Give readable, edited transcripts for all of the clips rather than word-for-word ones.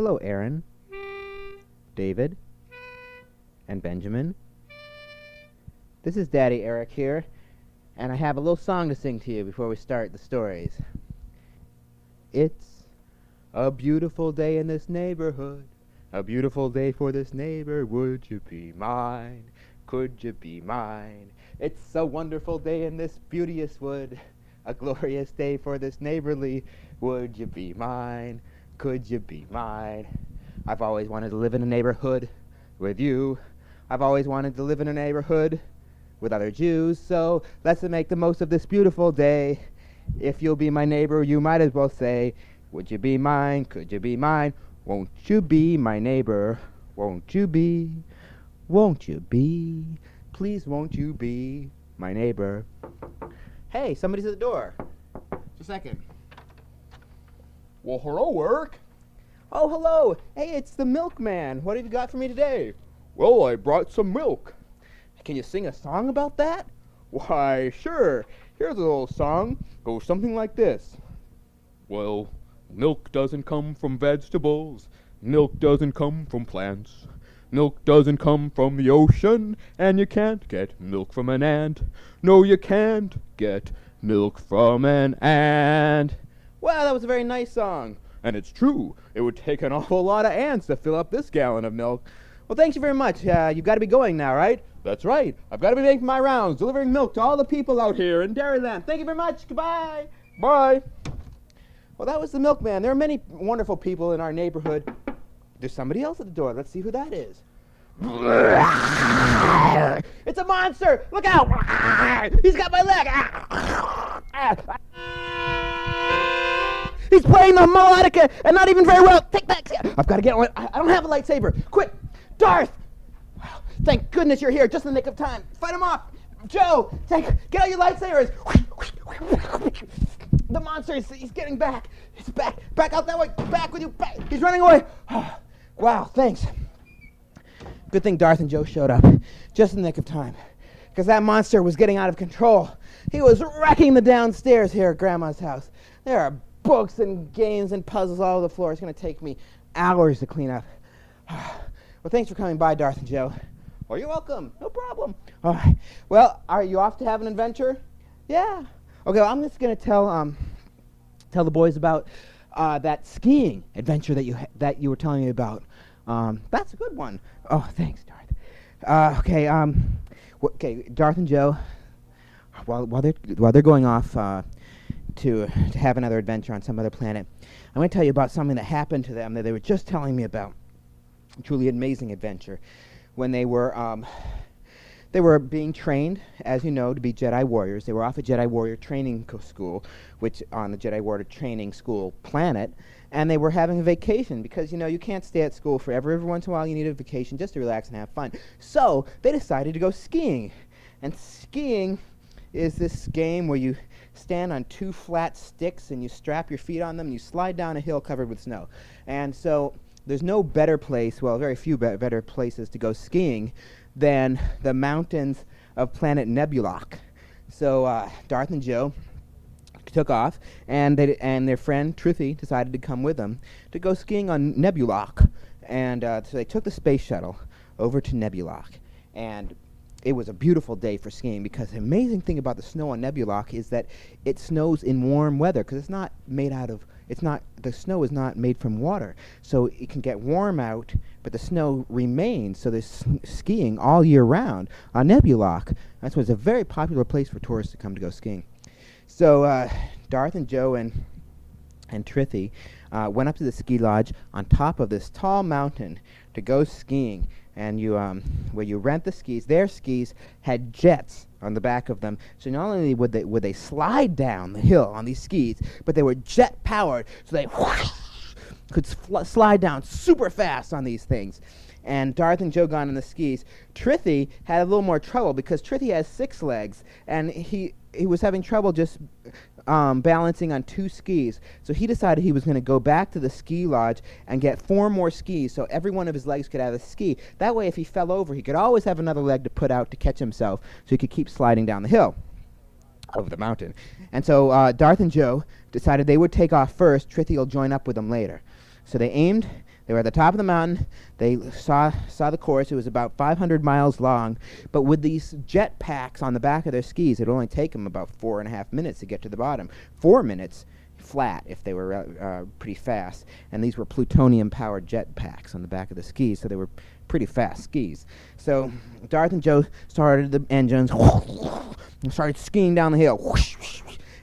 Hello, Aaron, David, and Benjamin. This is Daddy Eric here, and I have a little song to sing to you before we start the stories. It's a beautiful day in this neighborhood, a beautiful day for this neighbor. Would you be mine? Could you be mine? It's a wonderful day in this beauteous wood, a glorious day for this neighborly. Would you be mine? Could you be mine? I've always wanted to live in a neighborhood with you. I've always wanted to live in a neighborhood with other Jews. So let's make the most of this beautiful day. If you'll be my neighbor, you might as well say, would you be mine? Could you be mine? Won't you be my neighbor? Won't you be? Won't you be? Please won't you be my neighbor? Hey, somebody's at the door. Just a second. Well, hello, Eric. Oh, hello. Hey, it's the Milkman. What have you got for me today? Well, I brought some milk. Can you sing a song about that? Why, sure. Here's a little song. Goes something like this. Well, milk doesn't come from vegetables. Milk doesn't come from plants. Milk doesn't come from the ocean. And you can't get milk from an ant. No, you can't get milk from an ant. Wow, that was a very nice song. And it's true. It would take an awful lot of ants to fill up this gallon of milk. Well, thank you very much. You've got to be going now, right? That's right. I've got to be making my rounds, delivering milk to all the people out here in Dairyland. Thank you very much. Goodbye. Bye. Well, that was the Milkman. There are many wonderful people in our neighborhood. There's somebody else at the door. Let's see who that is. It's a monster! Look out! He's got my leg! He's playing the melodica and not even very well. Take that! I've got to get one. I don't have a lightsaber. Quick! Darth! Thank goodness you're here just in the nick of time. Fight him off! Joe! Get out your lightsabers! The monster he's getting back. He's back. Back out that way. Back with you. Back. He's running away. Wow, thanks. Good thing Darth and Joe showed up just in the nick of time, because that monster was getting out of control. He was wrecking the downstairs here at Grandma's house. There are books and games and puzzles all over the floor. It's going to take me hours to clean up. Well, thanks for coming by, Darth and Joe. Oh, you're welcome. No problem. All right. Well, are you off to have an adventure? Yeah. Okay, well, I'm just going to tell the boys about that skiing adventure that you were telling me about. That's a good one. Oh, thanks, Darth. Okay, Darth and Joe, while they're going off to have another adventure on some other planet, I'm going to tell you about something that happened to them that they were just telling me about. A truly amazing adventure when they were being trained, as you know, to be Jedi warriors. They were off a Jedi warrior training school, which on the Jedi warrior training school planet, and they were having a vacation because, you know, you can't stay at school forever. Every once in a while you need a vacation just to relax and have fun. So they decided to go skiing. And skiing is this game where you stand on two flat sticks and you strap your feet on them and you slide down a hill covered with snow. And so there's no better place, well, very few better places to go skiing than the mountains of planet Nebulok. So Darth and Joe took off, and their friend Truthy decided to come with them to go skiing on Nebulok. And so they took the space shuttle over to Nebulok, and it was a beautiful day for skiing, because the amazing thing about the snow on Nebulok is that it snows in warm weather, because the snow is not made from water, so it can get warm out, but the snow remains, so there's skiing all year round on Nebulok. That's why it's a very popular place for tourists to come to go skiing. So Darth and Joe and Truthy went up to the ski lodge on top of this tall mountain to go skiing. And where you rent the skis, their skis had jets on the back of them. So not only would they slide down the hill on these skis, but they were jet powered, so they could slide down super fast on these things. And Darth and Joe got on the skis. Truthy had a little more trouble because Truthy has 6 legs, and he was having trouble just balancing on 2 skis. So he decided he was going to go back to the ski lodge and get 4 more skis, so every one of his legs could have a ski. That way, if he fell over, he could always have another leg to put out to catch himself, so he could keep sliding down the hill over the mountain. And so Darth and Joe decided they would take off first. Truthy will join up with them later. So they They were at the top of the mountain. They saw the course. It was about 500 miles long. But with these jet packs on the back of their skis, it would only take them about 4.5 minutes to get to the bottom. 4 minutes flat if they were pretty fast. And these were plutonium-powered jet packs on the back of the skis, so they were pretty fast skis. So Darth and Joe started the engines and started skiing down the hill.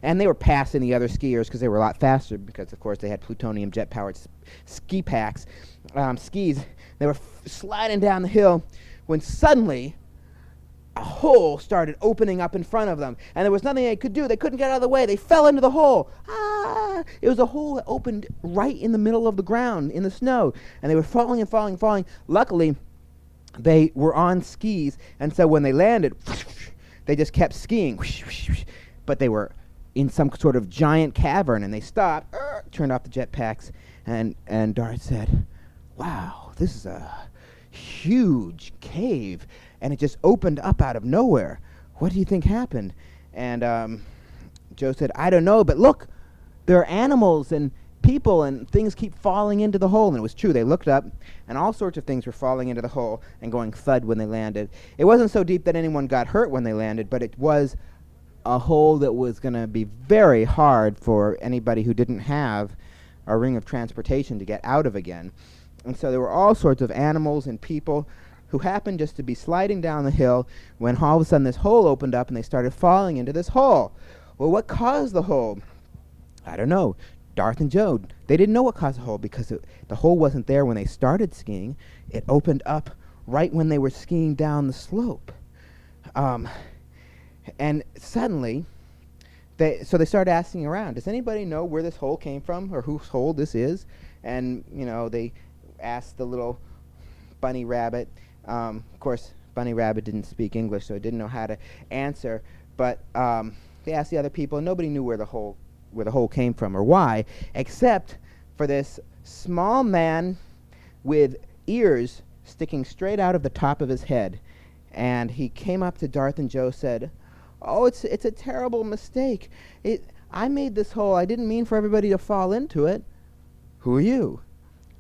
And they were passing the other skiers because they were a lot faster because, of course, they had plutonium jet-powered ski packs, skis. They were sliding down the hill when suddenly a hole started opening up in front of them. And there was nothing they could do. They couldn't get out of the way. They fell into the hole. Ah! It was a hole that opened right in the middle of the ground in the snow. And they were falling and falling and falling. Luckily, they were on skis. And so when they landed, they just kept skiing. But they were in some sort of giant cavern, and they stopped, turned off the jetpacks, and Darth said, "Wow, this is a huge cave," and it just opened up out of nowhere. What do you think happened? And Joe said, "I don't know, but look, there are animals and people and things keep falling into the hole." And it was true. They looked up, and all sorts of things were falling into the hole and going thud when they landed. It wasn't so deep that anyone got hurt when they landed, but it was a hole that was going to be very hard for anybody who didn't have a ring of transportation to get out of again. And so there were all sorts of animals and people who happened just to be sliding down the hill when all of a sudden this hole opened up and they started falling into this hole. Well, what caused the hole? I don't know. Darth and Joe, they didn't know what caused the hole because the hole wasn't there when they started skiing. It opened up right when they were skiing down the slope. And suddenly, they started asking around, does anybody know where this hole came from or whose hole this is? And, they asked the little bunny rabbit. Of course, bunny rabbit didn't speak English, so it didn't know how to answer. But they asked the other people, and nobody knew where the hole came from or why, except for this small man with ears sticking straight out of the top of his head. And he came up to Darth and Joe, said, "Oh, it's a terrible mistake. I made this hole. I didn't mean for everybody to fall into it." "Who are you?"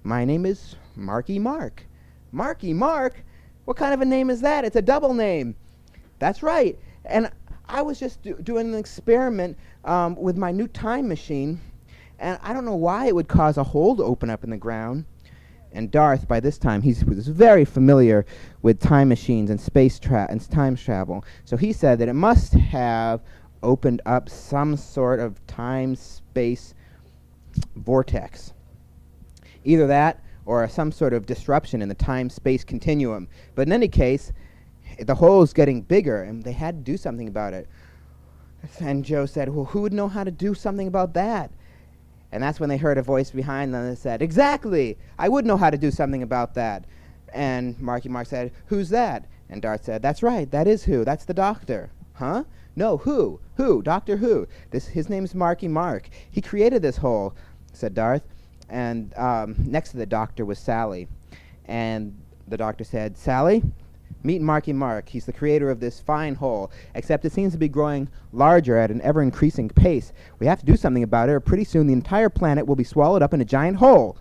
"My name is Marky Mark." "Marky Mark? What kind of a name is that? It's a double name." "That's right. And I was just doing an experiment with my new time machine, and I don't know why it would cause a hole to open up in the ground." And Darth, by this time, he was very familiar with time machines and and time travel. So he said that it must have opened up some sort of time-space vortex. Either that or some sort of disruption in the time-space continuum. But in any case, the hole's getting bigger, and they had to do something about it. And Joe said, "Well, who would know how to do something about that?" And that's when they heard a voice behind them that said, "Exactly! I would know how to do something about that." And Marky Mark said, "Who's that?" And Darth said, "That's right, that is who. That's the doctor." "Huh? No, who? Who? Doctor who?" His name's Marky Mark. He created this hole," said Darth. And next to the doctor was Sally. And the doctor said, "Sally, meet Marky Mark. He's the creator of this fine hole, except it seems to be growing larger at an ever-increasing pace. We have to do something about it, or pretty soon the entire planet will be swallowed up in a giant hole."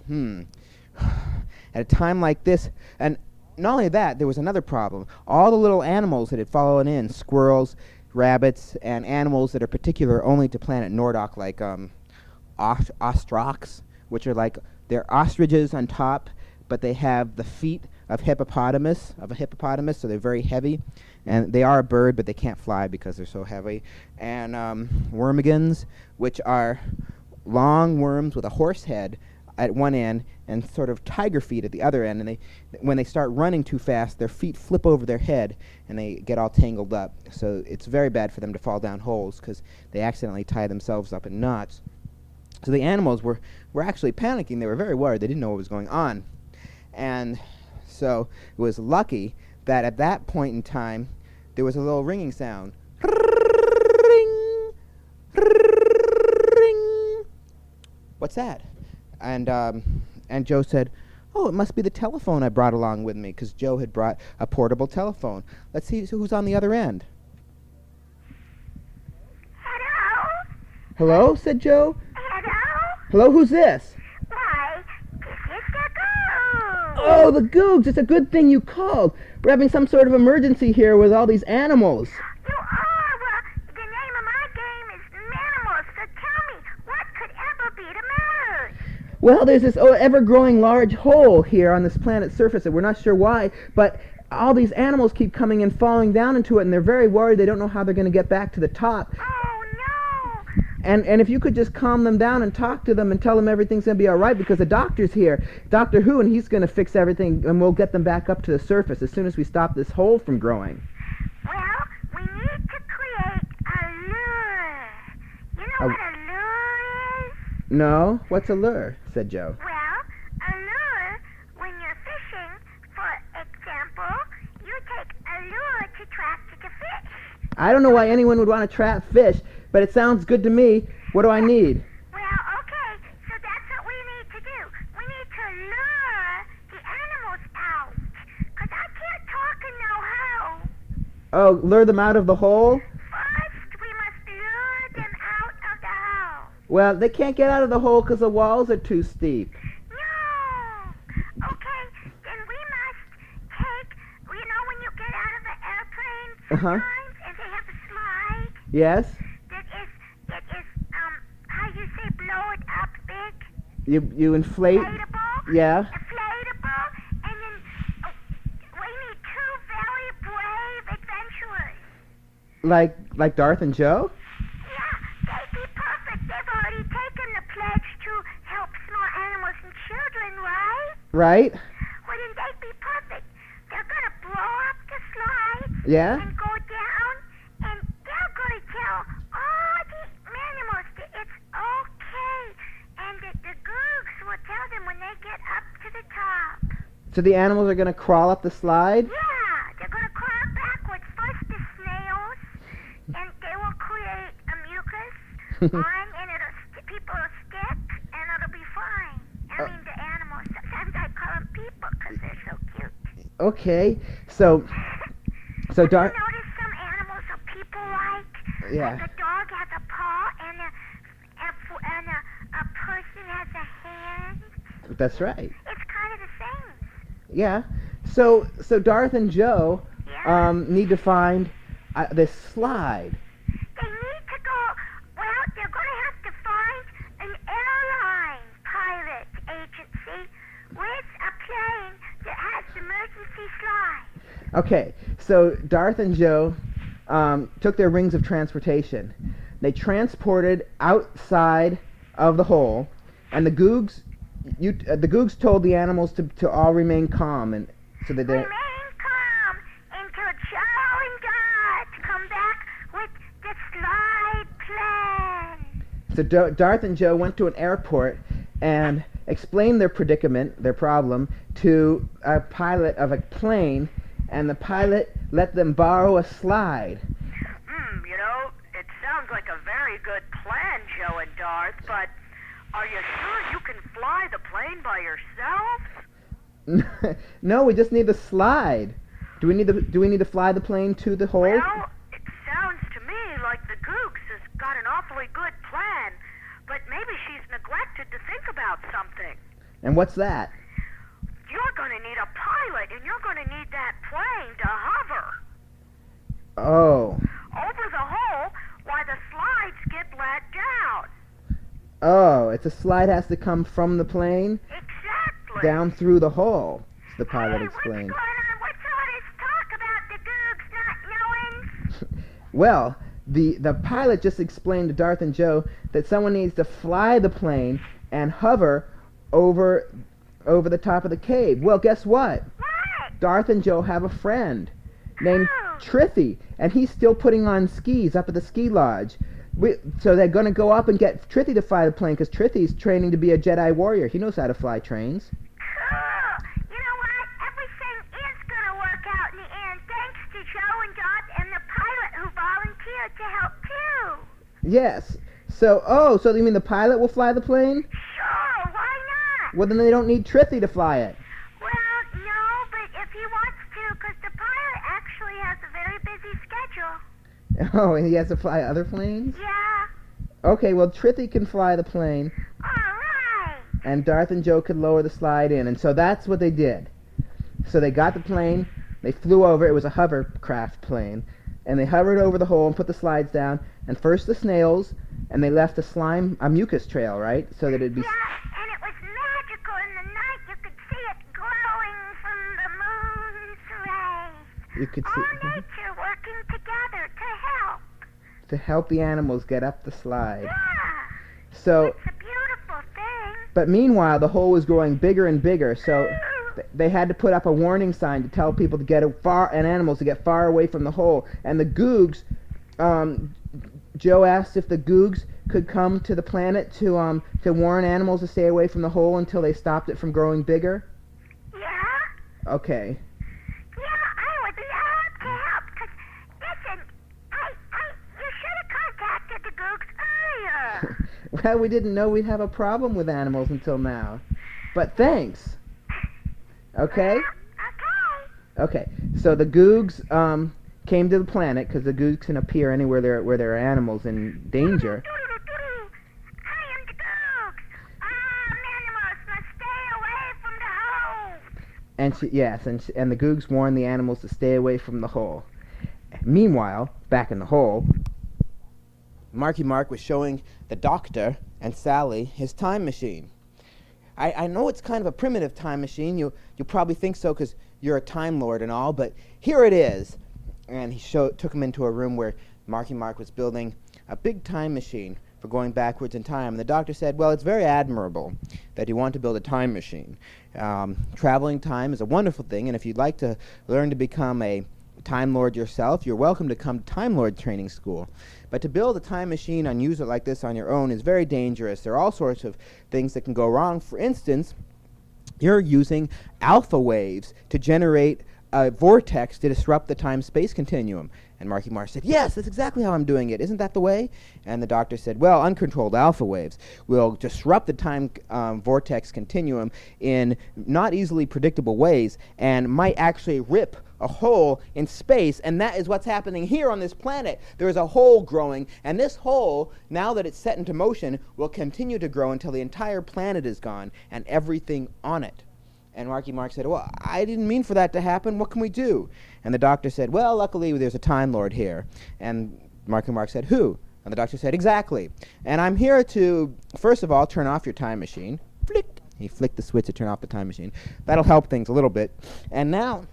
At a time like this, and not only that, there was another problem. All the little animals that had fallen in, squirrels, rabbits, and animals that are particular only to planet Nordok, like ostrox, which are like, they're ostriches on top, but they have the feet of a hippopotamus, so they're very heavy. And they are a bird, but they can't fly because they're so heavy. And wormigans, which are long worms with a horse head at one end and sort of tiger feet at the other end. And when they start running too fast, their feet flip over their head and they get all tangled up. So it's very bad for them to fall down holes because they accidentally tie themselves up in knots. So the animals were actually panicking. They were very worried. They didn't know what was going on. And so it was lucky that at that point in time, there was a little ringing sound. Ring, ring. "What's that?" And Joe said, "Oh, it must be the telephone I brought along with me," because Joe had brought a portable telephone. Let's see who's on the other end. Hello? "Hello?" said Joe. Hello? "Hello, who's this?" Why, this is Oh, the Googs! It's a good thing you called. We're having some sort of emergency here with all these animals. You are? Well, the name of my game is Manimals, so tell me, what could ever be the matter? Well, there's this ever-growing large hole here on this planet's surface, and we're not sure why, but all these animals keep coming and falling down into it, and they're very worried. They don't know how they're going to get back to the top. Oh, no. And if you could just calm them down and talk to them and tell them everything's going to be all right, because the doctor's here, Doctor Who, and he's going to fix everything, and we'll get them back up to the surface as soon as we stop this hole from growing. Well, we need to create a lure. You know what a lure is? No? What's a lure? Said Joe. Well, a lure, when you're fishing, for example, you take a lure to trap the fish. I don't know why anyone would want to trap fish, but it sounds good to me. What do I need? Well, okay, so that's what we need to do. We need to lure the animals out, 'cause I can't talk and know how. Oh, lure them out of the hole? First, we must lure them out of the hole. Well, they can't get out of the hole because the walls are too steep. No! Okay, then we must take, you know when you get out of the airplane sometimes and they have a slide? Yes? That is, how you say blow it up big? You inflate? Inflatable? Yeah. Inflatable? And then we need two very brave adventurers. Like Darth and Joe? Yeah, they'd be perfect. They've already taken the pledge to help small animals and children, right? Right? Well, then they'd be perfect. They're going to blow up the slide Yeah? and go down, and they're going to tell all the animals that it's okay, and that the Googs will tell them when they get up to the top. So the animals are going to crawl up the slide? Yeah, they're going to crawl backwards. First the snails, and they will create a mucus and people will stick, and it'll be fine. I mean the animals. Sometimes I call them people because they're so cute. Okay. So Darth... You notice some animals are people-like? Yeah. Like a dog has a paw, and a person has a hand. That's right. It's kind of the same. Yeah. So Darth and Joe Yeah. need to find this slide. They need to go, well, they're going to have to find an airline pilot agency with a plane that has emergency slide. Okay. So Darth and Joe took their rings of transportation. They transported outside of the hole, and the Googs told the animals to all remain calm, and so that they. Remain calm until Joe and Dot come back with the slide plan. So Darth and Joe went to an airport and explained their predicament, their problem, to a pilot of a plane, and the pilot let them borrow a slide. You know, it sounds like a very good plan, Joe and Darth, but are you sure you can fly the plane by yourself? No, we just need the slide. Do we need to fly the plane to the hole? Well, it sounds to me like the Googs has got an awfully good plan, but maybe she's neglected to think about something. And what's that? You're going to need a pilot, and you're going to need that plane to hover Oh. over the hole while the slides get let down. Oh, it's a slide has to come from the plane Exactly. down through the hole, the pilot Hey, explained. what's going on? What's all this talk about the Googs not knowing? Well, the pilot just explained to Darth and Joe that someone needs to fly the plane and hover over the top of the cave. Well, guess what? What? Darth and Joe have a friend named Oh. Triffy, and he's still putting on skis up at the ski lodge. So they're going to go up and get Triffy to fly the plane because Triffy's training to be a Jedi warrior. He knows how to fly trains. Cool. You know what? Everything is going to work out in the end, thanks to Joe and Dot and the pilot who volunteered to help too. Yes. So you mean the pilot will fly the plane? Sure, why not? Well, then they don't need Triffy to fly it. Well, no, but if he wants to, because the pilot actually has a very busy schedule. Oh, and he has to fly other planes? Yeah. Okay, well, Triffy can fly the plane, All right. and Darth and Joe could lower the slide in, and so that's what they did. So they got the plane, they flew over. It was a hovercraft plane, and they hovered over the hole and put the slides down. And first the snails, and they left a mucus trail, right? So that it'd be. Yeah, and it was magical. In the night, you could see it glowing from the moon's rays. You could All see nature working together to help the animals get up the slide. Yeah. So, It's a beautiful thing. but meanwhile, the hole was growing bigger and bigger. So they had to put up a warning sign to tell people to get and animals to get far away from the hole. And the Googs, Joe asked if the Googs could come to the planet to warn animals to stay away from the hole until they stopped it from growing bigger. Yeah? Okay. Yeah, I would love to help. Cause listen, you should have contacted the Googs earlier. Well, we didn't know we'd have a problem with animals until now. But thanks. Okay? Okay. Okay. So the Googs came to the planet because the Googs can appear anywhere where there are animals in danger. I am the Googs. Animals must stay away from the hole. And the Googs warned the animals to stay away from the hole. Meanwhile, back in the hole, Marky Mark was showing the Doctor and Sally his time machine. I know it's kind of a primitive time machine. You'll probably think so because you're a Time Lord and all, but here it is. And he took him into a room where Marky Mark was building a big time machine for going backwards in time. And the Doctor said, well, it's very admirable that you want to build a time machine. Traveling time is a wonderful thing, and if you'd like to learn to become a Time Lord yourself, you're welcome to come to Time Lord training school. But to build a time machine and use it like this on your own is very dangerous. There are all sorts of things that can go wrong. For instance, you're using alpha waves to generate a vortex to disrupt the time-space continuum. And Marky Mark said, yes, that's exactly how I'm doing it. Isn't that the way? And the Doctor said, well, uncontrolled alpha waves will disrupt the time vortex continuum in not easily predictable ways and might actually rip a hole in space, and that is what's happening here on this planet. There is a hole growing, and this hole, now that it's set into motion, will continue to grow until the entire planet is gone and everything on it. And Marky Mark said, well, I didn't mean for that to happen. What can we do? And the Doctor said, well, luckily there's a Time Lord here. And Marky Mark said, who? And the Doctor said, exactly. And I'm here to, first of all, turn off your time machine. Flick. He flicked the switch to turn off the time machine. That'll help things a little bit. And now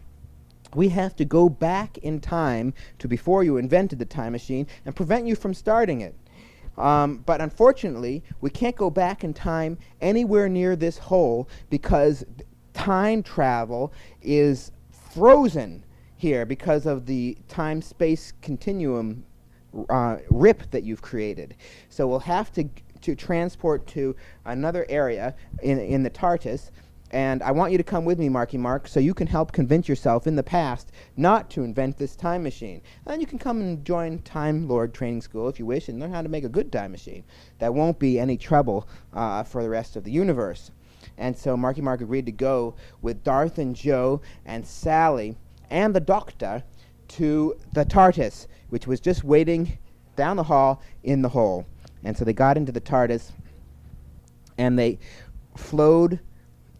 we have to go back in time to before you invented the time machine and prevent you from starting it. But unfortunately, we can't go back in time anywhere near this hole because time travel is frozen here because of the time-space continuum rip that you've created. So we'll have to transport to another area in the Tardis. And I want you to come with me, Marky Mark, so you can help convince yourself in the past not to invent this time machine. And you can come and join Time Lord Training School if you wish and learn how to make a good time machine. That won't be any trouble for the rest of the universe. And so Marky Mark agreed to go with Darth and Joe and Sally and the Doctor to the Tardis, which was just waiting down the hall in the hole. And so they got into the Tardis and they flowed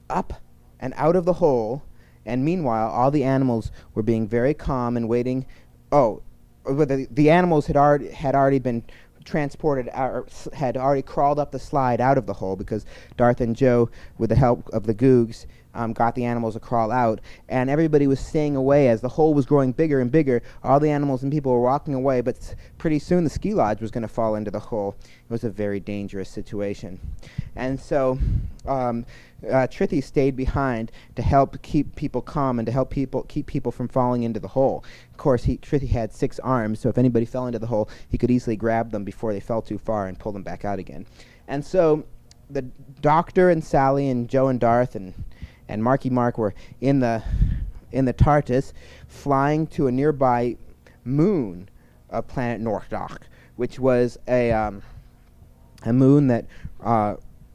up and out of the hole, and meanwhile all the animals were being very calm and waiting. The animals had already been transported out, had already crawled up the slide out of the hole because Darth and Joe, with the help of the Googs, got the animals to crawl out, and everybody was staying away as the hole was growing bigger and bigger. All the animals and people were walking away, but pretty soon the ski lodge was going to fall into the hole. It was a very dangerous situation. And so Trithy stayed behind to help keep people calm and to help keep people from falling into the hole. Of course, Trithy had 6 arms, so if anybody fell into the hole, he could easily grab them before they fell too far and pull them back out again. And so the Doctor and Sally and Joe and Darth and Marky Mark were in the Tardis, flying to a nearby moon of planet Nordock, which was a moon that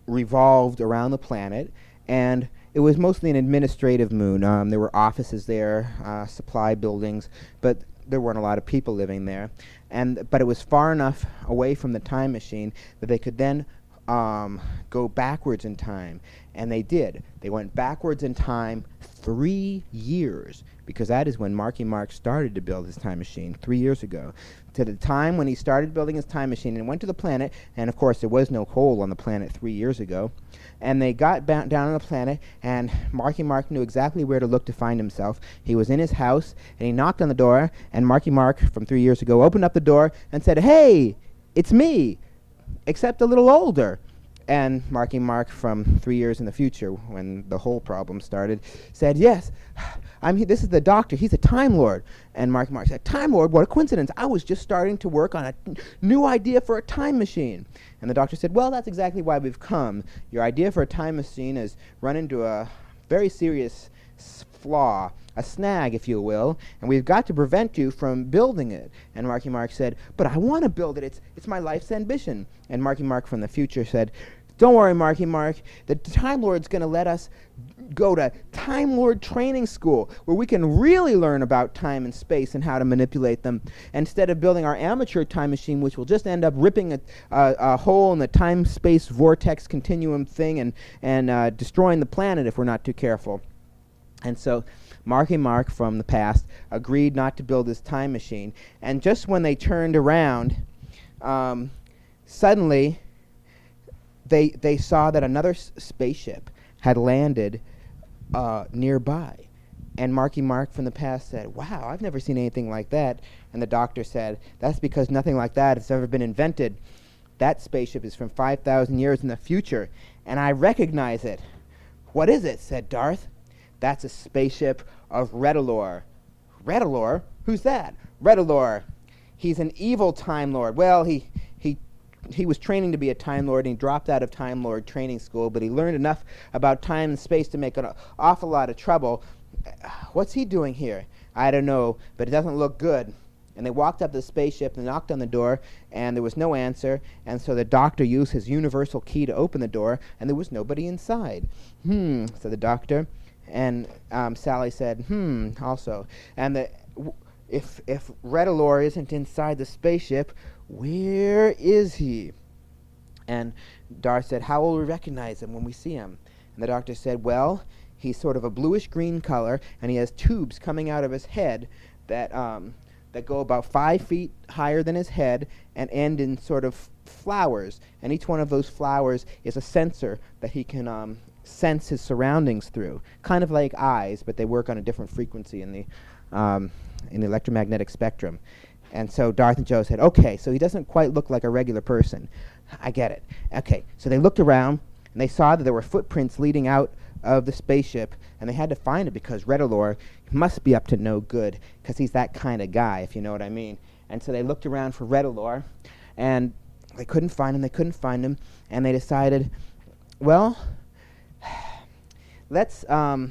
revolved around the planet, and it was mostly an administrative moon. There were offices there, supply buildings, but there weren't a lot of people living there. But it was far enough away from the time machine that they could then go backwards in time. And they did. They went backwards in time 3 years, because that is when Marky Mark started to build his time machine 3 years ago. To the time when he started building his time machine and went to the planet, and of course there was no coal on the planet 3 years ago, and they got down on the planet, and Marky Mark knew exactly where to look to find himself. He was in his house, and he knocked on the door, and Marky Mark from 3 years ago opened up the door and said, "Hey, it's me, except a little older." And Marky Mark from 3 years in the future, when the whole problem started, said, "Yes, this is the doctor. He's a Time Lord." And Marky Mark said, "Time Lord? What a coincidence. I was just starting to work on a new idea for a time machine." And the doctor said, "Well, that's exactly why we've come. Your idea for a time machine has run into a very serious flaw, a snag, if you will, and we've got to prevent you from building it." And Marky Mark said, "But I want to build it. It's my life's ambition." And Marky Mark from the future said, "Don't worry, Marky Mark. The Time Lord's going to let us go to Time Lord training school, where we can really learn about time and space and how to manipulate them, instead of building our amateur time machine, which will just end up ripping a hole in the time-space vortex continuum thing and destroying the planet if we're not too careful." And so Marky Mark from the past agreed not to build his time machine. And just when they turned around, suddenly they saw that another spaceship had landed nearby. And Marky Mark from the past said, "Wow, I've never seen anything like that." And the doctor said, "That's because nothing like that has ever been invented. That spaceship is from 5,000 years in the future, and I recognize it." "What is it?" said Darth. "That's a spaceship of Riddler." "Riddler? Who's that?" "Riddler. He's an evil Time Lord. Well, he was training to be a Time Lord, and he dropped out of Time Lord training school, but he learned enough about time and space to make an awful lot of trouble. What's he doing here?" "I don't know, but it doesn't look good." And they walked up to the spaceship and knocked on the door, and there was no answer, and so the doctor used his universal key to open the door, and there was nobody inside. Said the doctor. And Sally said, also. And if Riddler isn't inside the spaceship, where is he? And Darth said, "How will we recognize him when we see him?" And the doctor said, "Well, he's sort of a bluish-green color, and he has tubes coming out of his head that go about 5 feet higher than his head and end in sort of flowers. And each one of those flowers is a sensor that he can sense his surroundings through, kind of like eyes, but they work on a different frequency in the electromagnetic spectrum." And so Darth and Joe said, "Okay, so he doesn't quite look like a regular person." "I get it." Okay, so they looked around, and they saw that there were footprints leading out of the spaceship, and they had to find it because Riddler must be up to no good, because he's that kind of guy, if you know what I mean. And so they looked around for Riddler, and they couldn't find him, and they decided, well, let's, I'll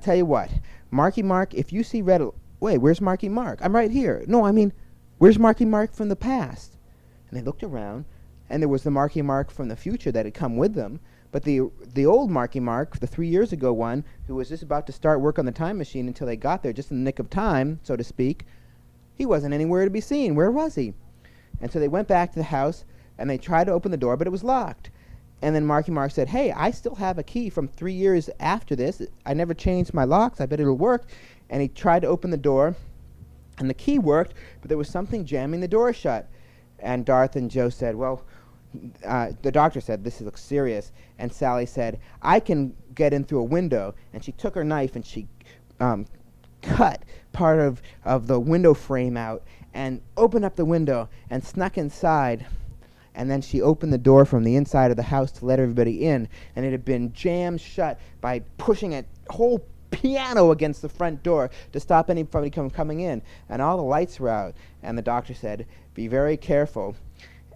tell you what, Marky Mark, if you see Riddler, wait, where's Marky Mark? I'm right here. No, I mean, where's Marky Mark from the past? And they looked around, and there was the Marky Mark from the future that had come with them, but the old Marky Mark, the 3 years ago one, who was just about to start work on the time machine until they got there just in the nick of time, so to speak, he wasn't anywhere to be seen. Where was he? And so they went back to the house, and they tried to open the door, but it was locked. And then Marky Mark said, "Hey, I still have a key from 3 years after this. I never changed my locks. I bet it'll work." And he tried to open the door, and the key worked, but there was something jamming the door shut. And Darth and Joe said, "Well," the doctor said, "This looks serious." And Sally said, "I can get in through a window." And she took her knife and she cut part of the window frame out and opened up the window and snuck inside. And then she opened the door from the inside of the house to let everybody in, and it had been jammed shut by pushing a whole piano against the front door to stop anybody coming in. And all the lights were out, and the doctor said, "Be very careful."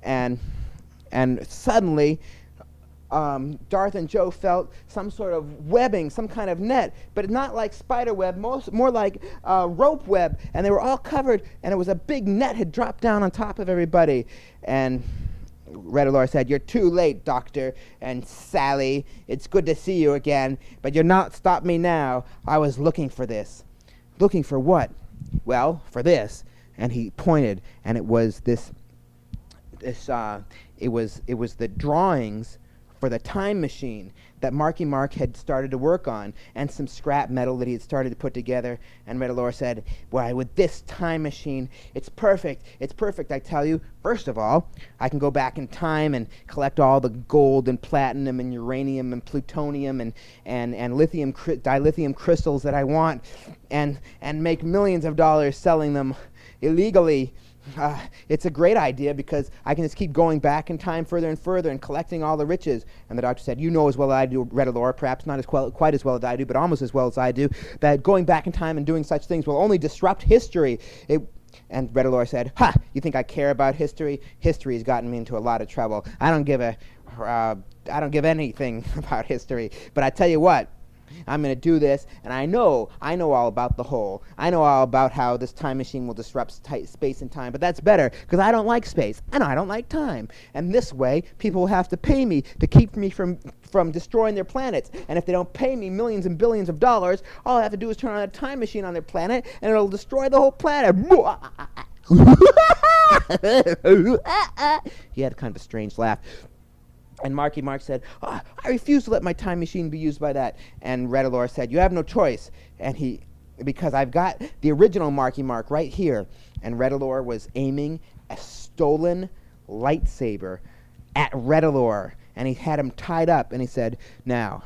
And suddenly, Darth and Joe felt some sort of webbing, some kind of net, but not like spider web, more like rope web, and they were all covered, and it was a big net had dropped down on top of everybody. And Riddler said, "You're too late, Doctor and Sally. It's good to see you again, but you're not stop me now. I was looking for this." "Looking for what?" "Well, for this." And he pointed, and it was it was the drawings for the time machine that Marky Mark had started to work on, and some scrap metal that he had started to put together. And Riddler said, why, with this time machine, it's perfect, I tell you. First of all, I can go back in time and collect all the gold and platinum and uranium and plutonium and lithium dilithium crystals that I want, and make millions of dollars selling them illegally. It's a great idea because I can just keep going back in time further and further and collecting all the riches. And the doctor said, you know as well as I do, Riddler, perhaps not quite as well as I do, but almost as well as I do, that going back in time and doing such things will only disrupt history. And Riddler said, ha, you think I care about history? History has gotten me into a lot of trouble. I don't give anything about history. But I tell you what, I'm going to do this, and I know all about the whole. I know all about how this time machine will disrupt space and time, but that's better, because I don't like space, and I don't like time. And this way, people will have to pay me to keep me from destroying their planets. And if they don't pay me millions and billions of dollars, all I have to do is turn on a time machine on their planet, and it'll destroy the whole planet. He had kind of a strange laugh. And Marky Mark said, I refuse to let my time machine be used by that. And Riddler said, you have no choice. And because I've got the original Marky Mark right here. And Riddler was aiming a stolen lightsaber at Riddler. And he had him tied up. And he said, now,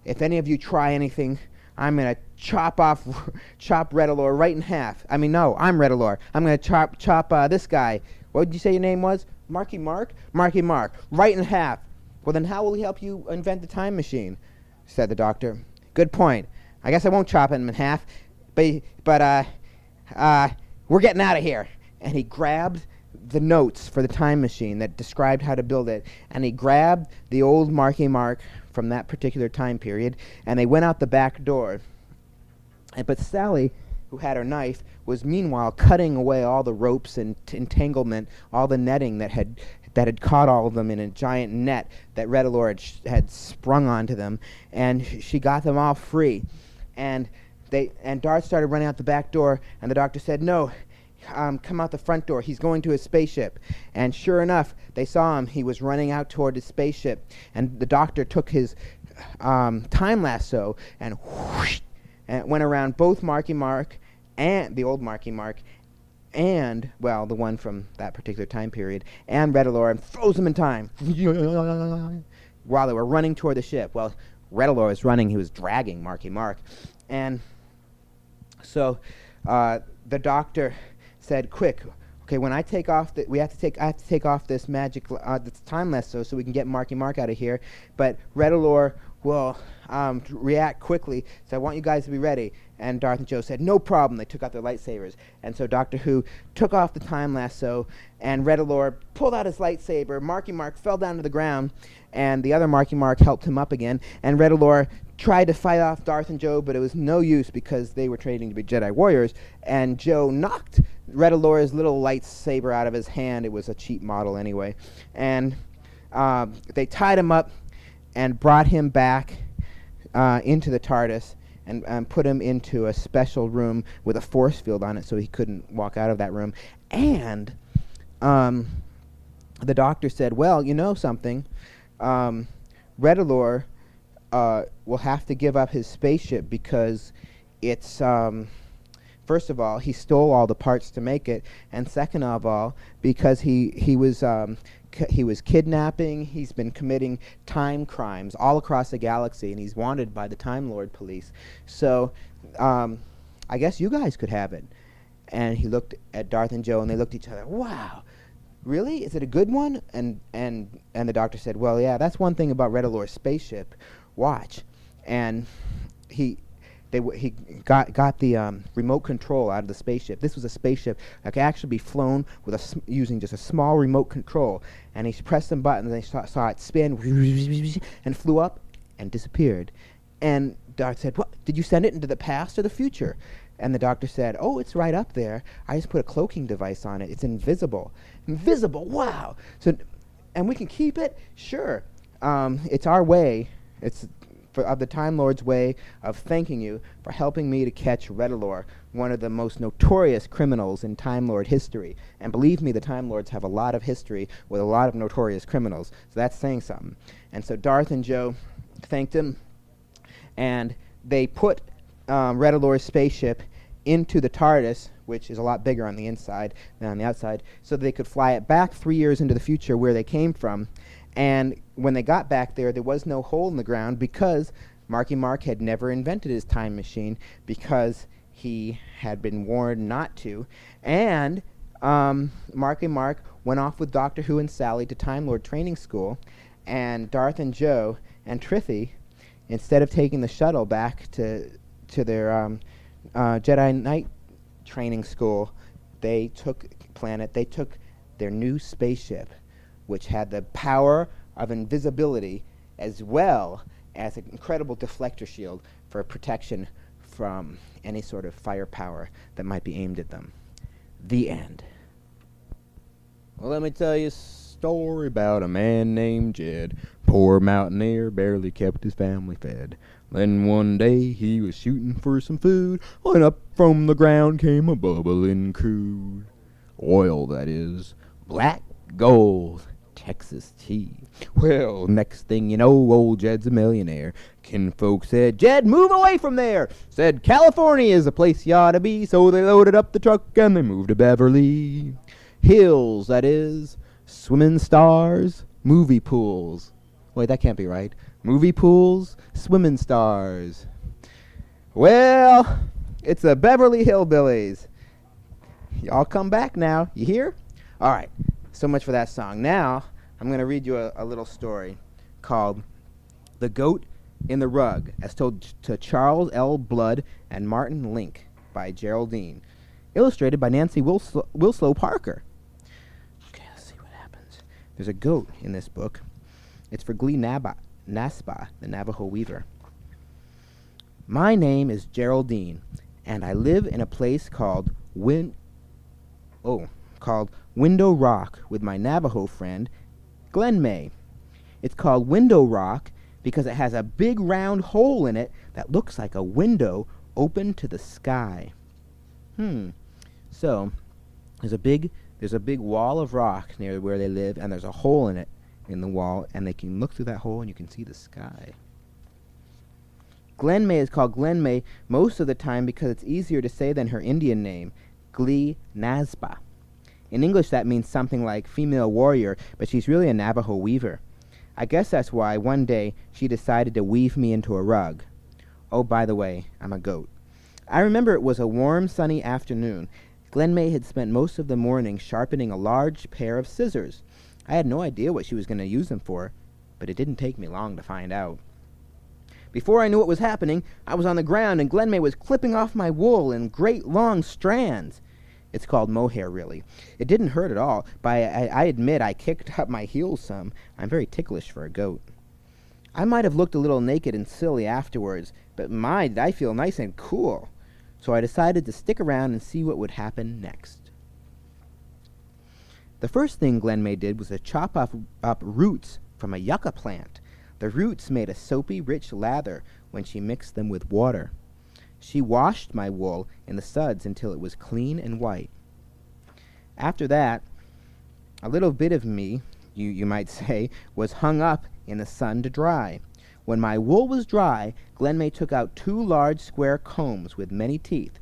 if any of you try anything, I'm going to chop Riddler right in half. I mean, no, I'm Riddler. I'm going to chop this guy. What did you say your name was? Marky Mark? Marky Mark, right in half. Well, then how will he help you invent the time machine? Said the doctor. Good point. I guess I won't chop him in half, but we're getting out of here. And he grabbed the notes for the time machine that described how to build it, and he grabbed the old Marky Mark from that particular time period, and they went out the back door. But Sally, who had her knife, was meanwhile cutting away all the ropes and entanglement, all the netting that had caught all of them in a giant net that Riddler had sprung onto them, and she got them all free. And Darth started running out the back door, and the doctor said, no, come out the front door. He's going to his spaceship. And sure enough, they saw him. He was running out toward his spaceship, and the doctor took his time lasso and whoosh, and it went around both Marky Mark and the old Marky Mark, and, well, the one from that particular time period, and Riddler, and froze them in time while they were running toward the ship. Well, Riddler was running, he was dragging Marky Mark. And so the doctor said, quick, okay, when I take off, I have to take off this magic, this time lasso so we can get Marky Mark out of here, but Riddler will react quickly, so I want you guys to be ready. And Darth and Joe said, no problem. They took out their lightsabers. And so Doctor Who took off the time lasso, and Riddler pulled out his lightsaber. Marky Mark fell down to the ground, and the other Marky Mark helped him up again. And Riddler tried to fight off Darth and Joe, but it was no use because they were training to be Jedi warriors. And Joe knocked Riddler's little lightsaber out of his hand. It was a cheap model anyway. And they tied him up and brought him back into the Tardis, and put him into a special room with a force field on it so he couldn't walk out of that room. And the doctor said, well, you know something, Riddler will have to give up his spaceship because it's, first of all, he stole all the parts to make it, and second of all, because he was kidnapping, he's been committing time crimes all across the galaxy, and he's wanted by the Time Lord police. So I guess you guys could have it. And he looked at Darth and Joe, and they looked at each other. Wow, really? Is it a good one? And the doctor said, well, yeah, that's one thing about Riddler's spaceship. Watch. And he got the remote control out of the spaceship. This was a spaceship that could actually be flown with using just a small remote control. And he pressed some buttons, and they saw it spin and flew up and disappeared. And Darth said, what, did you send it into the past or the future? And the doctor said, oh, it's right up there. I just put a cloaking device on it. It's invisible. Invisible, wow. So, and we can keep it? Sure. It's our way. It's of the Time Lord's way of thanking you for helping me to catch Riddler, one of the most notorious criminals in Time Lord history. And believe me, the Time Lords have a lot of history with a lot of notorious criminals, so that's saying something. And so Darth and Joe thanked him, and they put Riddler's spaceship into the Tardis, which is a lot bigger on the inside than on the outside, so they could fly it back 3 years into the future where they came from. And when they got back there was no hole in the ground because Marky Mark had never invented his time machine because he had been warned not to. And Marky Mark went off with Doctor Who and Sally to Time Lord training school, and Darth and Joe and Trithy, instead of taking the shuttle back to their Jedi Knight training school, they took their new spaceship, which had the power of invisibility as well as an incredible deflector shield for protection from any sort of firepower that might be aimed at them. The end. Well, let me tell you a story about a man named Jed. Poor mountaineer, barely kept his family fed. Then one day he was shooting for some food, when up from the ground came a bubbling crude. Oil, that is. Black gold. Texas tea. Well, next thing you know, old Jed's a millionaire. Kinfolk said, "Jed, move away from there." Said, "California is the place you ought to be." So they loaded up the truck and they moved to Beverly Hills, that is. Swimming stars, movie pools. Wait, that can't be right. Movie pools, swimming stars. Well, it's the Beverly Hillbillies. Y'all come back now. You hear? All right. So much for that song. Now, I'm going to read you a little story called The Goat in the Rug, as told to Charles L. Blood and Martin Link by Geraldine. Illustrated by Nancy Wilslow Parker. Okay, let's see what happens. There's a goat in this book. It's for Glee Naspa, the Navajo weaver. My name is Geraldine, and I live in a place called Window Rock with my Navajo friend, Glen May. It's called Window Rock because it has a big round hole in it that looks like a window open to the sky. So, there's a big wall of rock near where they live, and there's a hole in it, in the wall, and they can look through that hole and you can see the sky. Glen May is called Glen May most of the time because it's easier to say than her Indian name, Glee Naspa. In English, that means something like female warrior, but she's really a Navajo weaver. I guess that's why one day she decided to weave me into a rug. Oh, by the way, I'm a goat. I remember it was a warm, sunny afternoon. Glen May had spent most of the morning sharpening a large pair of scissors. I had no idea what she was going to use them for, but it didn't take me long to find out. Before I knew what was happening, I was on the ground, and Glen May was clipping off my wool in great long strands. It's called mohair, really. It didn't hurt at all, but I admit I kicked up my heels some. I'm very ticklish for a goat. I might have looked a little naked and silly afterwards, but my, did I feel nice and cool. So I decided to stick around and see what would happen next. The first thing Glen May did was to chop up roots from a yucca plant. The roots made a soapy, rich lather when she mixed them with water. She washed my wool in the suds until it was clean and white. After that, a little bit of me, you might say, was hung up in the sun to dry. When my wool was dry, Glen May took out 2 large square combs with many teeth.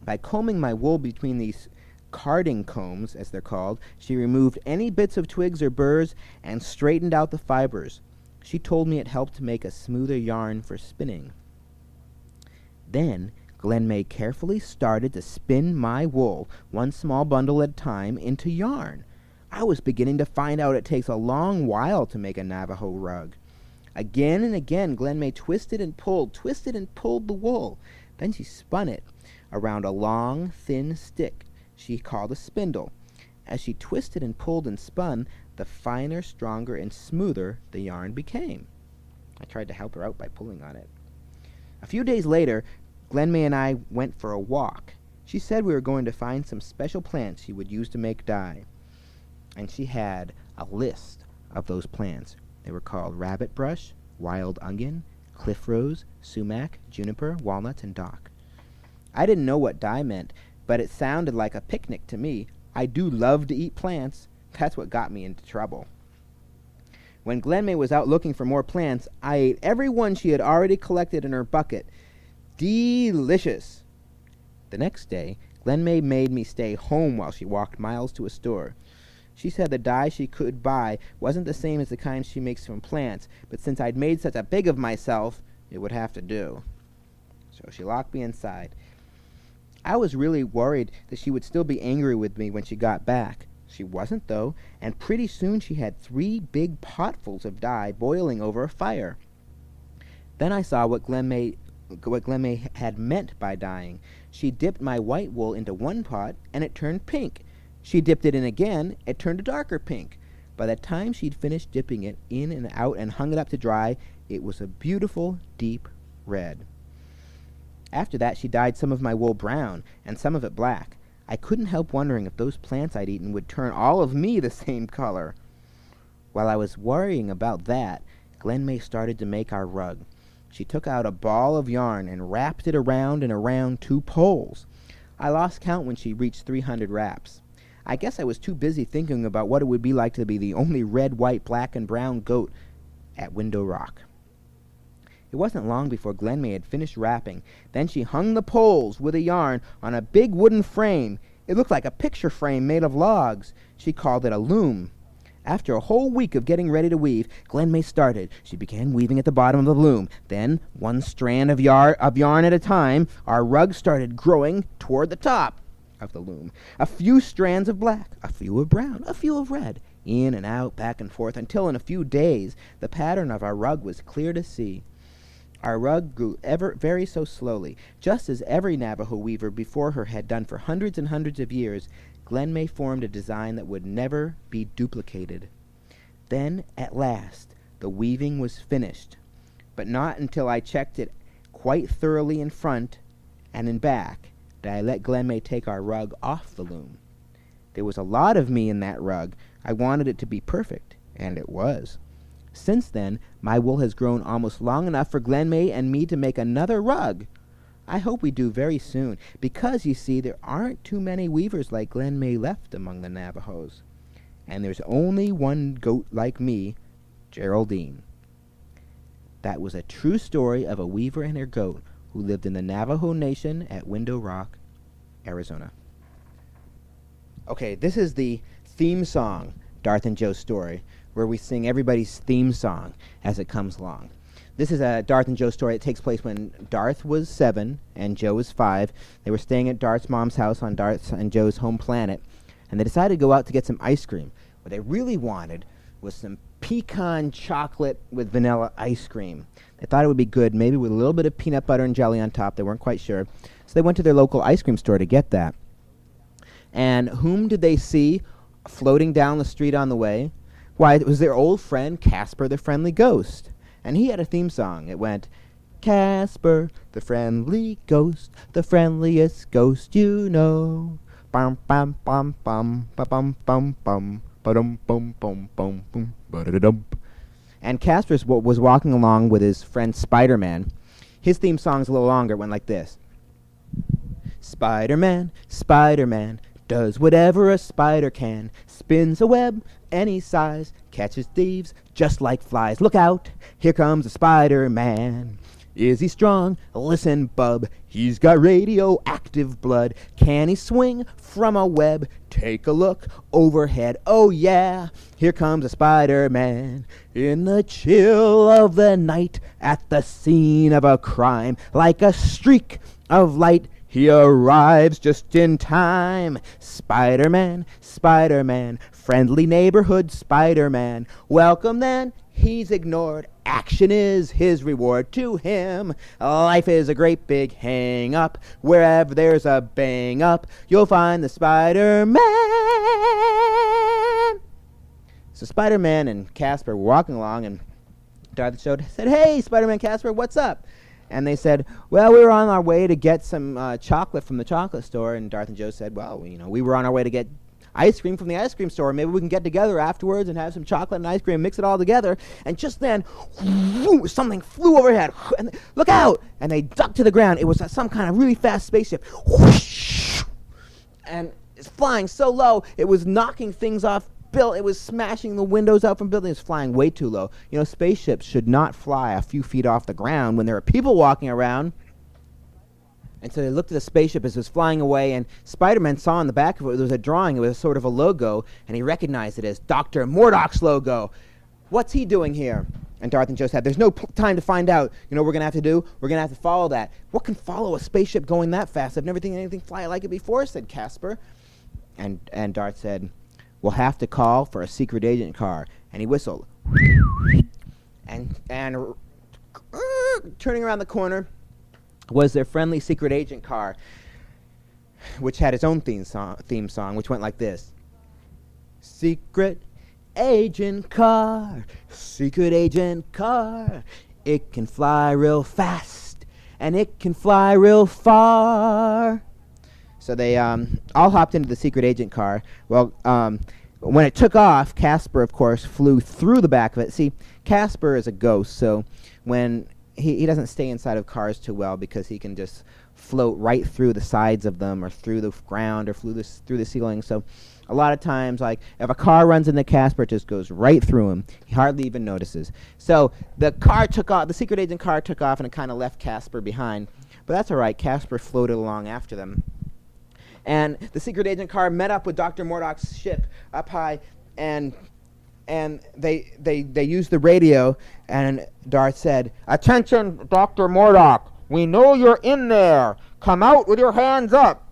By combing my wool between these carding combs, as they're called, she removed any bits of twigs or burrs and straightened out the fibers. She told me it helped to make a smoother yarn for spinning. Then Glen May carefully started to spin my wool, one small bundle at a time, into yarn. I was beginning to find out it takes a long while to make a Navajo rug. Again and again Glen May twisted and pulled the wool. Then she spun it around a long, thin stick she called a spindle. As she twisted and pulled and spun, the finer, stronger, and smoother the yarn became. I tried to help her out by pulling on it. A few days later, Glen May and I went for a walk. She said we were going to find some special plants she would use to make dye. And she had a list of those plants. They were called rabbit brush, wild onion, cliff rose, sumac, juniper, walnuts, and dock. I didn't know what dye meant, but it sounded like a picnic to me. I do love to eat plants. That's what got me into trouble. When Glenmay was out looking for more plants, I ate every one she had already collected in her bucket. Delicious! The next day, Glenmay made me stay home while she walked miles to a store. She said the dye she could buy wasn't the same as the kind she makes from plants, but since I'd made such a big of myself, it would have to do. So she locked me inside. I was really worried that she would still be angry with me when she got back. She wasn't, though, and pretty soon she had 3 big potfuls of dye boiling over a fire. Then I saw what Glenmay had meant by dyeing. She dipped my white wool into one pot, and it turned pink. She dipped it in again, it turned a darker pink. By the time she'd finished dipping it in and out and hung it up to dry, it was a beautiful, deep red. After that, she dyed some of my wool brown, and some of it black. I couldn't help wondering if those plants I'd eaten would turn all of me the same color. While I was worrying about that, Glenmay started to make our rug. She took out a ball of yarn and wrapped it around and around 2 poles. I lost count when she reached 300 wraps. I guess I was too busy thinking about what it would be like to be the only red, white, black, and brown goat at Window Rock. It wasn't long before Glenmay had finished wrapping. Then she hung the poles with a yarn on a big wooden frame. It looked like a picture frame made of logs. She called it a loom. After a whole week of getting ready to weave, Glenmay started. She began weaving at the bottom of the loom. Then, one strand of yarn at a time, our rug started growing toward the top of the loom. A few strands of black, a few of brown, a few of red, in and out, back and forth, until in a few days the pattern of our rug was clear to see. Our rug grew very so slowly, just as every Navajo weaver before her had done for hundreds and hundreds of years. Glenmay formed a design that would never be duplicated. Then, at last, the weaving was finished, but not until I checked it quite thoroughly in front and in back did I let Glenmay take our rug off the loom. There was a lot of me in that rug. I wanted it to be perfect, and it was. Since then, my wool has grown almost long enough for Glenmay and me to make another rug. I hope we do very soon, because, you see, there aren't too many weavers like Glenmay left among the Navajos. And there's only one goat like me, Geraldine. That was a true story of a weaver and her goat who lived in the Navajo Nation at Window Rock, Arizona. Okay, this is the theme song, Darth and Joe's story, where we sing everybody's theme song as it comes along. This is a Darth and Joe story. It takes place when Darth was 7 and Joe was 5. They were staying at Darth's mom's house on Darth and Joe's home planet, and they decided to go out to get some ice cream. What they really wanted was some pecan chocolate with vanilla ice cream. They thought it would be good, maybe with a little bit of peanut butter and jelly on top. They weren't quite sure. So they went to their local ice cream store to get that. And whom did they see floating down the street on the way? Why, it was their old friend Casper the Friendly Ghost. And he had a theme song. It went, Casper, the friendly ghost, the friendliest ghost you know. Bum bum bum bum bum bum bum ba-dum bum bum bum bum ba-da-dum. And Casper was walking along with his friend Spider-Man. His theme song's a little longer. It went like this. Spider-Man, Spider-Man, does whatever a spider can, spins a web any size, catches thieves just like flies. Look out, here comes a Spider-Man. Is he strong? Listen, bub, he's got radioactive blood. Can he swing from a web? Take a look overhead. Oh yeah, here comes a Spider-Man. In the chill of the night, at the scene of a crime, like a streak of light, he arrives just in time. Spider-Man, Spider-Man, friendly neighborhood Spider-Man. Welcome then, he's ignored. Action is his reward to him. Life is a great big hang-up. Wherever there's a bang-up, you'll find the Spider-Man. So Spider-Man and Casper were walking along, and Darth and Joe said, "Hey, Spider-Man, Casper, what's up?" And they said, "Well, we were on our way to get some chocolate from the chocolate store." And Darth and Joe said, "Well, we were on our way to get ice cream from the ice cream store. Maybe we can get together afterwards and have some chocolate and ice cream, mix it all together. And just then, something flew overhead. And look out! And they ducked to the ground. It was some kind of really fast spaceship. And it's flying so low, it was knocking things off. It was smashing the windows out from buildings. It was flying way too low. You know, spaceships should not fly a few feet off the ground when there are people walking around. And so they looked at the spaceship as it was flying away, and Spider-Man saw on the back of it, there was a drawing. It was sort of a logo, and he recognized it as Dr. Mordoc's logo. What's he doing here? And Darth and Joe said, there's no time to find out. You know what we're going to have to do? We're going to have to follow that. What can follow a spaceship going that fast? I've never seen anything fly like it before, said Casper. And Darth said, we'll have to call for a secret agent car. And he whistled. And turning around the corner was their friendly secret agent car, which had its own theme song, which went like this. Secret agent car, secret agent car. It can fly real fast, and it can fly real far. So they all hopped into the secret agent car. Well, when it took off, Casper, of course, flew through the back of it. See, Casper is a ghost, so when he doesn't stay inside of cars too well because he can just float right through the sides of them or through the ground or through the ceiling. So a lot of times, like, if a car runs into Casper, it just goes right through him. He hardly even notices. So the car took off, the secret agent car took off, and it kind of left Casper behind. But that's all right. Casper floated along after them. And the secret agent car met up with Dr. Mordoc's ship up high, and they used the radio, and Darth said, "Attention, Dr. Mordoc, we know you're in there. Come out with your hands up."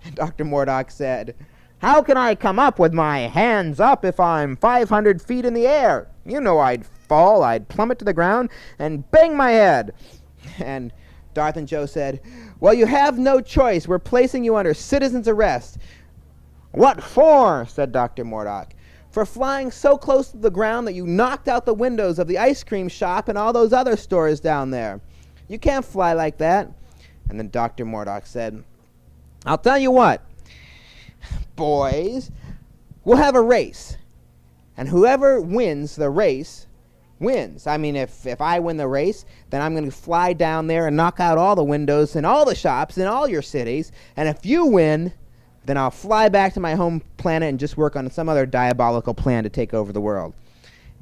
And Dr. Mordoc said, "How can I come up with my hands up if I'm 500 feet in the air? You know I'd fall, I'd plummet to the ground, and bang my head." And Darth and Joe said, "Well, you have no choice. We're placing you under citizen's arrest." "What for?" said Dr. Mordoc. "For flying so close to the ground that you knocked out the windows of the ice cream shop and all those other stores down there. You can't fly like that." And then Dr. Mordoc said, "I'll tell you what, boys, we'll have a race. And whoever wins the race wins. I mean, if I win the race, then I'm going to fly down there and knock out all the windows in all the shops in all your cities. And if you win, then I'll fly back to my home planet and just work on some other diabolical plan to take over the world."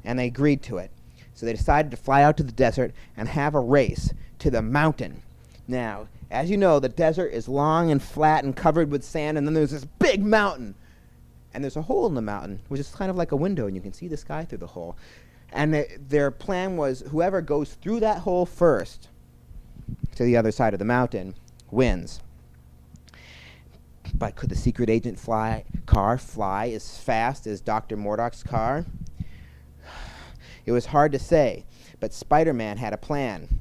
And they agreed to it. So they decided to fly out to the desert and have a race to the mountain. Now, as you know, the desert is long and flat and covered with sand, and then there's this big mountain. And there's a hole in the mountain, which is kind of like a window, and you can see the sky through the hole. And their plan was whoever goes through that hole first to the other side of the mountain wins. But could the secret agent car fly as fast as Dr. Mordoc's car? It was hard to say, but Spider-Man had a plan.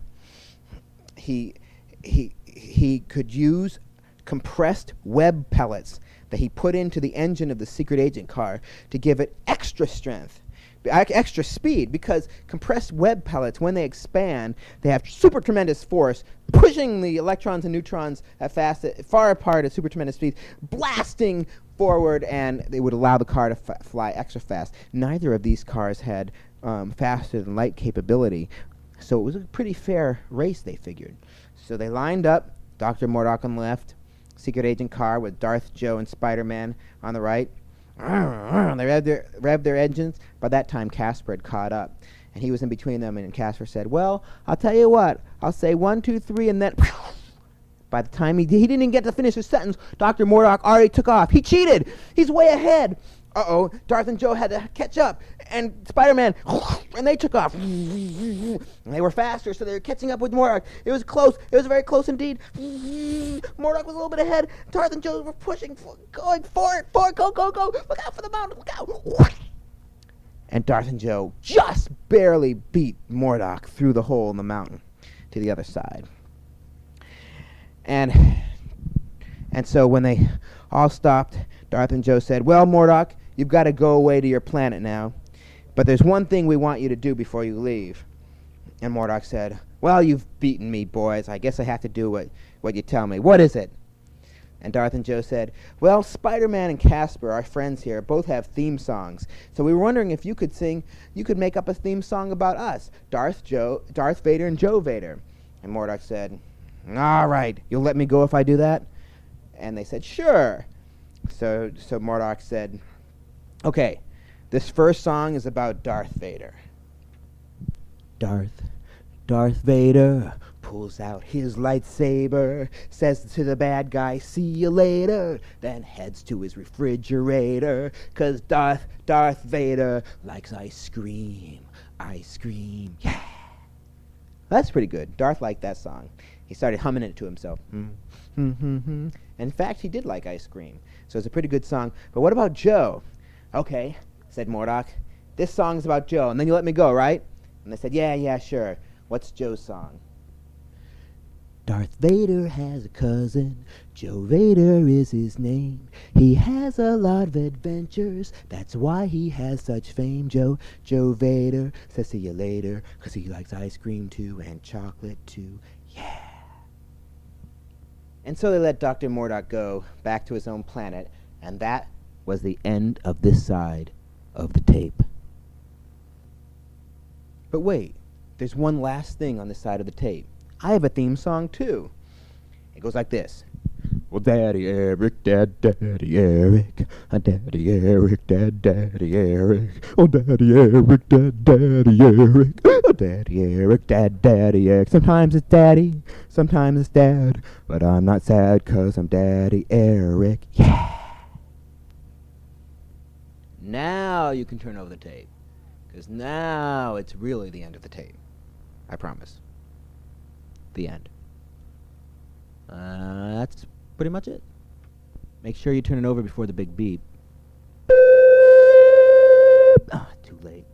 He could use compressed web pellets that he put into the engine of the secret agent car to give it extra strength, extra speed, because compressed web pellets, when they expand, they have super tremendous force, pushing the electrons and neutrons far apart at super tremendous speed, blasting forward, and they would allow the car to fly extra fast. Neither of these cars had faster than light capability, so it was a pretty fair race, they figured. So they lined up, Dr. Mordoc on the left, secret agent car with Darth, Joe, and Spider-Man on the right. They revved their engines. By that time, Casper had caught up, and he was in between them, and Casper said, "Well, I'll tell you what, I'll say 1, 2, 3, and then..." By the time he didn't even get to finish his sentence, Dr. Mordoc already took off. He cheated! He's way ahead! Uh-oh, Darth and Joe had to catch up, and Spider-Man, and they took off. And they were faster, so they were catching up with Mordoc. It was close. It was very close indeed. Mordoc was a little bit ahead. Darth and Joe were pushing, going for it, go, go. Look out for the mountain, look out. And Darth and Joe just barely beat Mordoc through the hole in the mountain to the other side. And so when they all stopped, Darth and Joe said, "Well, Mordoc, you've got to go away to your planet now. But there's one thing we want you to do before you leave." And Mordoc said, "Well, you've beaten me, boys. I guess I have to do what you tell me. What is it?" And Darth and Joe said, well, Spider-Man and Casper, our friends here, both have theme songs. So we were wondering if you could make up a theme song about us, Darth Vader and Joe Vader. And Mordok said, all right, you'll let me go if I do that? And they said, sure. So Mordok said, okay, this first song is about Darth Vader. Darth Vader pulls out his lightsaber, says to the bad guy, see you later, then heads to his refrigerator, 'cause Darth Vader likes ice cream, yeah. That's pretty good. Darth liked that song. He started humming it to himself. In fact, he did like ice cream, so it's a pretty good song. But what about Joe? Okay, said Mordok, this song's about Joe, and then you let me go, right? And they said, yeah, sure. What's Joe's song? Darth Vader has a cousin, Joe Vader is his name. He has a lot of adventures, that's why he has such fame. Joe Vader says see you later, 'cause he likes ice cream too, and chocolate too, yeah. And so they let Dr. Mordok go back to his own planet, and that was the end of this side of the tape. But wait, there's one last thing on this side of the tape. I have a theme song, too. It goes like this. Well, Daddy Eric, Daddy Eric, Daddy Eric, Daddy Eric, oh, Daddy Eric, Daddy Eric, oh, Daddy Eric, Daddy Eric. Sometimes it's Daddy, sometimes it's Dad, but I'm not sad 'cause I'm Daddy Eric, yeah. Now you can turn over the tape, 'cause now it's really the end of the tape. I promise. The end. That's pretty much it. Make sure you turn it over before the big beep. Ah, too late.